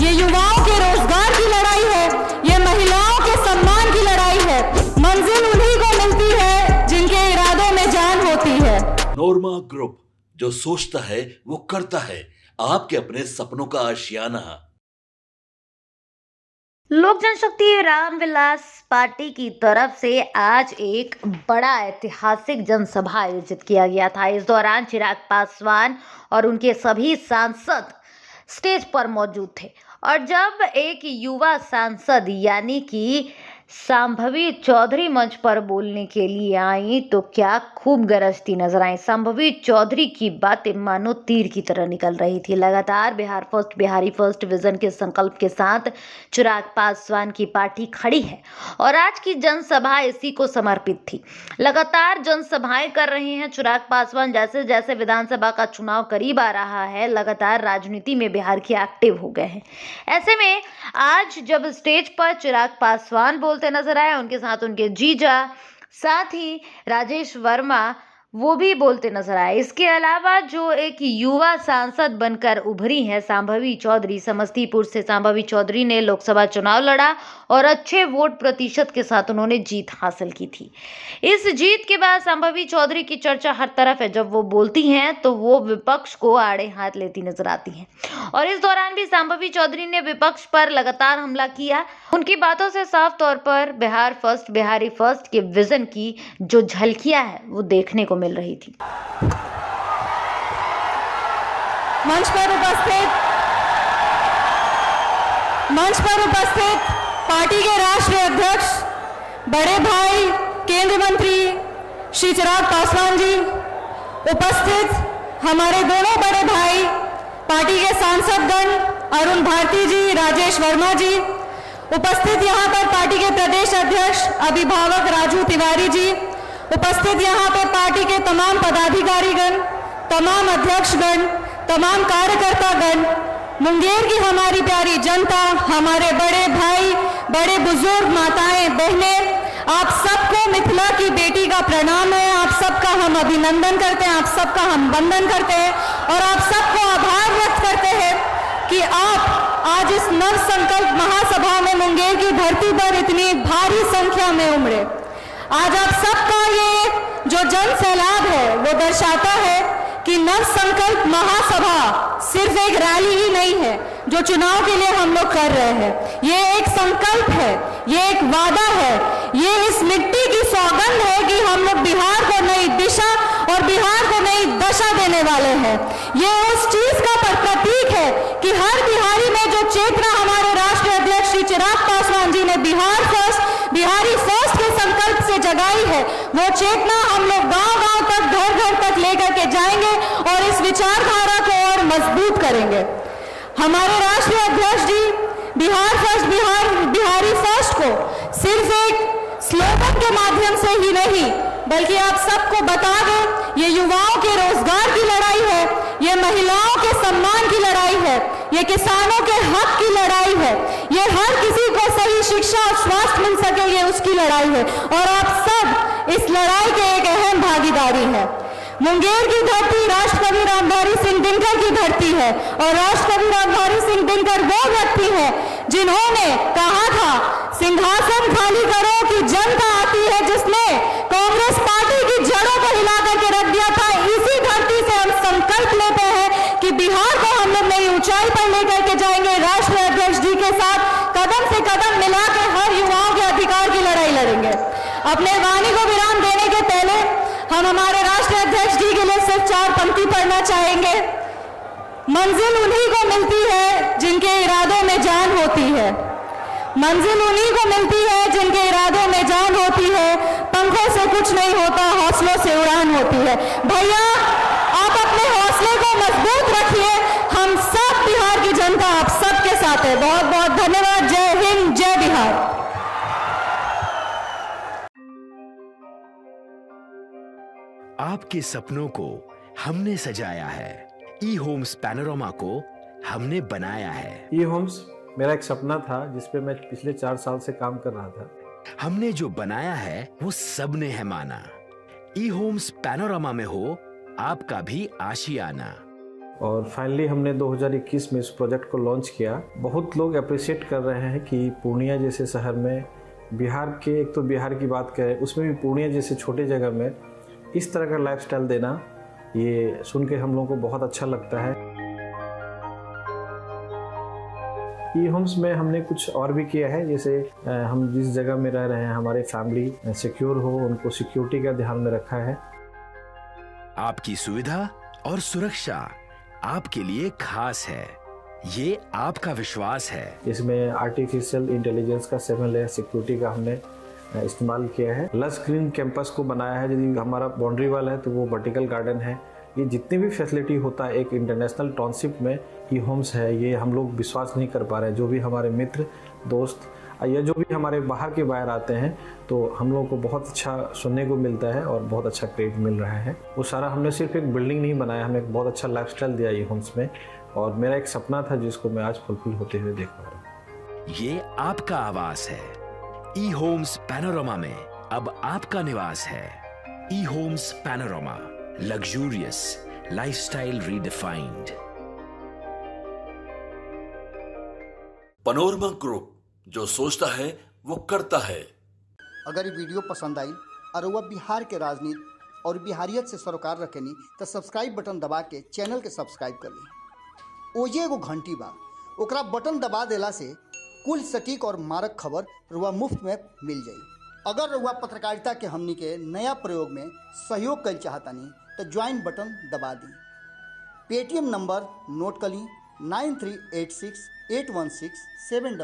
ये युवाओं के रोजगार की लड़ाई है, ये महिलाओं के सम्मान की लड़ाई है। मंजिल उन्हीं को मिलती है जिनके इरादों में जान होती है। नोरमा ग्रुप, जो सोचता है वो करता है। आपके अपने सपनों का आशियाना। लोक जनशक्ति रामविलास पार्टी की तरफ से आज एक बड़ा ऐतिहासिक जनसभा आयोजित किया गया था। इस दौरान चिराग पासवान और उनके सभी सांसद स्टेज पर मौजूद थे और जब एक युवा सांसद यानी कि शांभवी चौधरी मंच पर बोलने के लिए आई तो क्या खूब गरजती नजर आई। शांभवी चौधरी की बातें मानो तीर की तरह निकल रही थी। लगातार Bihar first, Bihari first vision के संकल्प के साथ चिराग पासवान की पार्टी खड़ी है और आज की जनसभा इसी को समर्पित थी। लगातार जनसभाएं कर रहे हैं चिराग पासवान। जैसे जैसे विधानसभा का चुनाव करीब आ रहा है, लगातार राजनीति में बिहार के एक्टिव हो गए हैं। ऐसे में आज जब स्टेज पर चिराग पासवान बोलते नजर आए, उनके साथ उनके जीजा, साथ ही राजेश वर्मा वो भी बोलते नजर आए। इसके अलावा जो एक युवा सांसद बनकर उभरी हैं शांभवी चौधरी, समस्तीपुर से शांभवी चौधरी ने लोकसभा चुनाव लड़ा और अच्छे वोट प्रतिशत के साथ उन्होंने जीत हासिल की थी। इस जीत के बाद शांभवी चौधरी की चर्चा हर तरफ है। जब वो बोलती हैं तो वो विपक्ष को आड़े हाथ लेती नजर आती हैं और इस दौरान भी शांभवी चौधरी ने विपक्ष पर लगातार हमला किया। उनकी बातों से साफ तौर पर बिहार फर्स्ट, बिहारी फर्स्ट के विजन की जो झलकियां है वो देखने को मिल रही थी। मंच पर उपस्थित पार्टी के राष्ट्रीय अध्यक्ष, बड़े भाई, केंद्रीय मंत्री श्री चिराग पासवान जी, उपस्थित हमारे दोनों बड़े भाई पार्टी के सांसदगण अरुण भारती जी, राजेश वर्मा जी, उपस्थित यहाँ पर पार्टी के प्रदेश अध्यक्ष अभिभावक राजू तिवारी जी, उपस्थित यहाँ पर पार्टी के तमाम पदाधिकारीगण, तमाम अध्यक्षगण, तमाम कार्यकर्तागण, मुंगेर की हमारी प्यारी जनता, हमारे बड़े भाई, बड़े बुजुर्ग, माताएं, बहनें, आप सबको मिथिला की बेटी का प्रणाम है। आप सबका हम अभिनंदन करते हैं, आप सबका हम वंदन करते हैं और आप सबको आभार व्यक्त करते हैं कि आप आज इस नव संकल्प महासभा में मुंगेर की धरती पर इतनी भारी संख्या में उमड़े। आज आप सबका ये जो जन सैलाब है वो दर्शाता है कि नव संकल्प महासभा सिर्फ एक रैली ही नहीं है जो चुनाव के लिए हम लोग कर रहे हैं। ये एक संकल्प है, ये एक वादा है, ये इस मिट्टी की सौगंध है कि हम लोग बिहार को नई दिशा और बिहार को नई दशा देने वाले हैं। ये उस चीज का प्रतीक है कि हर बिहारी में जो चेतना हमारे राष्ट्रीय अध्यक्ष श्री चिराग पासवान जी ने बिहार फर्स्ट, बिहारी फर्स्ट के संकल्प से जगाई है, वो चेतना हम लोग गांव-गांव तक, घर-घर तक लेकर के जाएंगे और इस विचारधारा को और मजबूत करेंगे। हमारे राष्ट्रीय अध्यक्ष जी बिहार फर्स्ट, बिहारी फर्स्ट को सिर्फ एक स्लोगन के माध्यम से ही नहीं बल्कि आप सबको बता दें, ये युवाओं के रोजगार की लड़ाई है, ये महिलाओं के सम्मान की लड़ाई है, ये किसानों के हक की लड़ाई है, ये हर किसी को सही शिक्षा और स्वास्थ्य मिल सके ये उसकी लड़ाई है और आप सब इस लड़ाई के एक अहम भागीदारी है। मुंगेर की धरती राष्ट्रकवि रामधारी सिंह दिनकर की धरती है और राष्ट्रकवि रामधारी सिंह दिनकर वो व्यक्ति है जिन्होंने कहा था, सिंहासन खाली करो कि जनता आती है, जिसने कांग्रेस पार्टी की जड़ों को हिला करके रख दिया था। इसी धरती से हम संकल्प लेते हैं कि बिहार को हम लोग नई ऊंचाई पर लेकर के जाएंगे। राष्ट्रीय अध्यक्ष जी के साथ कदम से कदम मिला के हर युवाओं के अधिकार की लड़ाई लड़ेंगे। अपने वाणी को विराम देने के पहले हम हमारे राष्ट्रीय अध्यक्ष जी के लिए सिर्फ 4 पंक्ति पढ़ना चाहेंगे। मंजिल उन्हीं को मिलती है जिनके इरादों में जान होती है। मंजिल उन्हीं को मिलती है जिनके इरादों में जान होती है। पंखों से कुछ नहीं होता, हौसलों से उड़ान होती है। भैया, आप अपने हौसले को मजबूत रखिए। हम सब बिहार की जनता आप सबके साथ है। बहुत बहुत धन्यवाद। जय हिंद, जय बिहार। आपके सपनों को हमने सजाया है। ई होम्स पैनोरमा को हमने बनाया है। ई होम्स मेरा एक सपना था जिस पे मैं पिछले 4 साल से काम कर रहा था। हमने जो बनाया है वो सबने है माना। ई होम्स पैनोरमा में हो आपका भी आशियाना। और फाइनली हमने 2021 में इस प्रोजेक्ट को लॉन्च किया। बहुत लोग अप्रिशिएट कर रहे हैं कि पूर्णिया जैसे शहर में, बिहार के, एक तो बिहार की बात करें उसमें भी पूर्णिया जैसे छोटे जगह में इस तरह का लाइफस्टाइल देना, ये सुन के हम लोगों को बहुत अच्छा लगता है। ई होम्स में हमने कुछ और भी किया है, जैसे हम जिस जगह में रह रहे हैं हमारे फैमिली सिक्योर हो, उनको सिक्योरिटी का ध्यान में रखा है। आपकी सुविधा और सुरक्षा आपके लिए खास है, ये आपका विश्वास है। इसमें आर्टिफिशियल इंटेलिजेंस का 7 लेयर सिक्योरिटी का हमने इस्तेमाल किया है। लस ग्रीन कैंपस को बनाया है। यदि हमारा बाउंड्री वाल है तो वो वर्टिकल गार्डन है। ये जितनी भी फैसिलिटी होता है एक इंटरनेशनल टाउनशिप में, ई होम्स है, ये हम लोग विश्वास नहीं कर पा रहे हैं। जो भी हमारे मित्र दोस्त या जो भी हमारे बाहर के बाहर आते हैं तो हम लोगों को बहुत अच्छा सुनने को मिलता है और बहुत अच्छा क्रेडिट मिल रहा है। वो सारा हमने सिर्फ एक बिल्डिंग नहीं बनाया, हमें एक बहुत अच्छा लाइफस्टाइल दिया ई होम्स में, और मेरा एक सपना था जिसको मैं आज फुलफिल होते हुए देख पा रहा हूँ। ये आपका आवास है। ई होम्स पैनोरमा में अब आपका निवास है। E Homes Panorama, luxurious lifestyle redefined. Panorama group, जो सोचता है वो करता है। अगर ये वीडियो पसंद आई और वह बिहार के राजनीति और बिहारियत से सरोकार रखेनी तो सब्सक्राइब बटन दबा के चैनल के सब्सक्राइब कर ली। ओजे एगो घंटी बा, ओकरा बटन दबा देला से कुल सटीक और मारक खबर रुआ मुफ्त में मिल जाई। अगर रुआ पत्रकारिता के हमनी के नया प्रयोग में सहयोग कर चाहतानी तो ज्वाइन बटन दबा दी। पेटीएम नंबर नोट कर ली 93868167